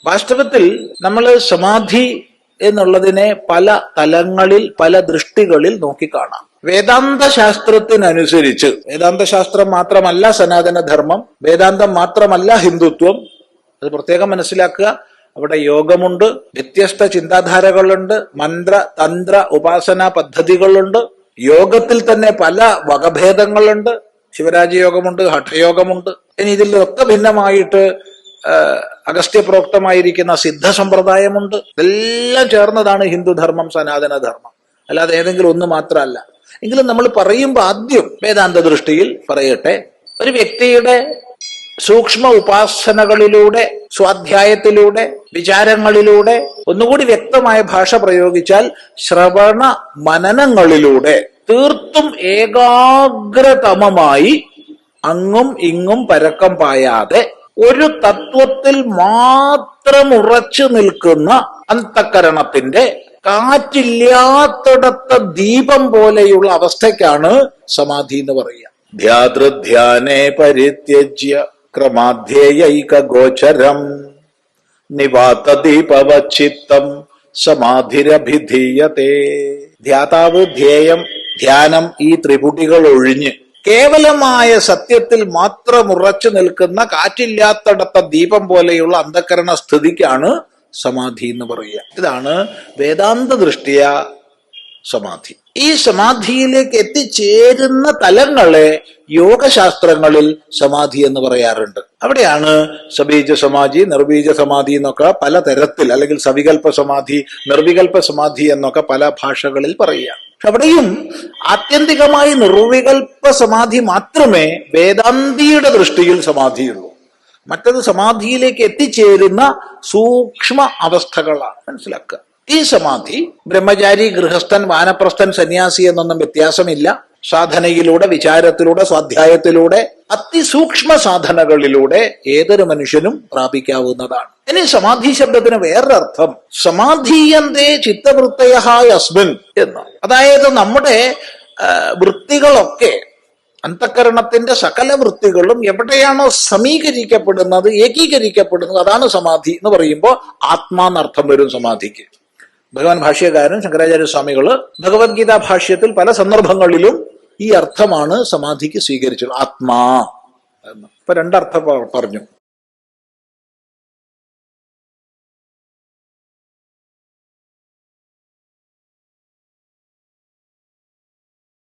വാസ്തവത്തിൽ നമ്മൾ സമാധി എന്നുള്ളതിനെ പല തലങ്ങളിൽ പല ദൃഷ്ടികളിൽ നോക്കിക്കാണാം. വേദാന്ത ശാസ്ത്രത്തിനനുസരിച്ച്, വേദാന്ത ശാസ്ത്രം മാത്രമല്ല സനാതനധർമ്മം, വേദാന്തം മാത്രമല്ല ഹിന്ദുത്വം, അത് പ്രത്യേകം മനസ്സിലാക്കുക. അവിടെ യോഗമുണ്ട്, വ്യത്യസ്ത ചിന്താധാരകളുണ്ട്, മന്ത്ര തന്ത്ര ഉപാസനാ പദ്ധതികളുണ്ട്. യോഗത്തിൽ തന്നെ പല വകഭേദങ്ങളുണ്ട്. ശിവരാജയോഗമുണ്ട്, ഹഠയോഗമുണ്ട്. ഇനി ഇതിലൊക്കെ ഭിന്നമായിട്ട് അഗസ്ത്യപ്രോക്തമായിരിക്കുന്ന സിദ്ധ സമ്പ്രദായമുണ്ട്. ഇതെല്ലാം ചേർന്നതാണ് ഹിന്ദുധർമ്മം, സനാതനധർമ്മം. അല്ലാതെ ഏതെങ്കിലും ഒന്ന് മാത്രമല്ല. എങ്കിലും നമ്മൾ പറയുമ്പോൾ ആദ്യം വേദാന്ത ദൃഷ്ടിയിൽ പറയട്ടെ. ഒരു വ്യക്തിയുടെ സൂക്ഷ്മ ഉപാസനകളിലൂടെ, സ്വാധ്യായത്തിലൂടെ, വിചാരങ്ങളിലൂടെ, ഒന്നുകൂടി വ്യക്തമായ ഭാഷ പ്രയോഗിച്ചാൽ ശ്രവണ മനനങ്ങളിലൂടെ തീർത്തും ഏകാഗ്രതമമായി അങ്ങും ഇങ്ങും പരക്കം പായാതെ ഒരു തത്വത്തിൽ മാത്രം ഉറച്ചു നിൽക്കുന്ന അന്തഃകരണത്തിന്റെ കാറ്റില്ലാത്തിടത്ത ദീപം പോലെയുള്ള അവസ്ഥയ്ക്കാണ് സമാധി എന്ന് പറയുക. ധ്യാതൃധ്യാനേ പരിത്യജ്യ ക്രമാധ്യേയൈക ഗോചരം നിവാത ദീപവച്ചിത്തം സമാധിരഭിധീയതേ. ധ്യാതാവ്, ധ്യേയം, ധ്യാനം, ഈ ത്രിപുടികൾ ഒഴിഞ്ഞ് കേവലമായ സത്യത്തിൽ മാത്രം ഉറച്ചു നിൽക്കുന്ന കാറ്റില്ലാത്തടത്ത ദീപം പോലെയുള്ള അന്ധകരണ സ്ഥിതിക്കാണ് സമാധി എന്ന് പറയുക. ഇതാണ് വേദാന്ത ദൃഷ്ടിയ സമാധി. ഈ സമാധിയിലേക്ക് എത്തിച്ചേരുന്ന തലങ്ങളെ യോഗശാസ്ത്രങ്ങളിൽ സമാധി എന്ന് പറയാറുണ്ട്. അവിടെയാണ് സബീജ സമാധി, നിർബീജ സമാധി എന്നൊക്കെ പല തരത്തിൽ, അല്ലെങ്കിൽ സവികൽപ്പ സമാധി, നിർവികൽപ്പ സമാധി എന്നൊക്കെ പല ഭാഷകളിൽ പറയുക. പക്ഷെ അവിടെയും ആത്യന്തികമായി നിർവികൽപ്പ സമാധി മാത്രമേ വേദാന്തിയുടെ ദൃഷ്ടിയിൽ സമാധിയുള്ളൂ. മറ്റത് സമാധിയിലേക്ക് എത്തിച്ചേരുന്ന സൂക്ഷ്മ അവസ്ഥകളാണ്. മനസ്സിലാക്കുക. ഈ സമാധി ബ്രഹ്മചാരി, ഗൃഹസ്ഥൻ, വാനപ്രസ്ഥൻ, സന്യാസി എന്നൊന്നും വ്യത്യാസമില്ല. സാധനയിലൂടെ, വിചാരത്തിലൂടെ, സ്വാധ്യായത്തിലൂടെ, അതിസൂക്ഷ്മ സാധനകളിലൂടെ ഏതൊരു മനുഷ്യനും പ്രാപിക്കാവുന്നതാണ്. ഇനി സമാധി ശബ്ദത്തിന് വേറൊരർത്ഥം സമാധീയന്തേ ചിത്തവൃത്തയ യസ്മിൻ എന്ന്. അതായത് നമ്മുടെ വൃത്തികളൊക്കെ, അന്തഃകരണത്തിന്റെ സകല വൃത്തികളും എവിടെയാണോ സമീകരിക്കപ്പെടുന്നത്, ഏകീകരിക്കപ്പെടുന്നത്, അതാണ് സമാധി എന്ന് പറയുമ്പോൾ ആത്മാന്നർത്ഥം വരും സമാധിക്ക്. ഭഗവാൻ ഭാഷ്യകാരൻ ശങ്കരാചാര്യ സ്വാമികള് ഭഗവത്ഗീതാ ഭാഷ്യത്തിൽ പല സന്ദർഭങ്ങളിലും ഈ അർത്ഥമാണ് സമാധിക്ക് സ്വീകരിച്ചത്, ആത്മാ എന്ന്. ഇപ്പൊ രണ്ടർത്ഥം പറഞ്ഞു.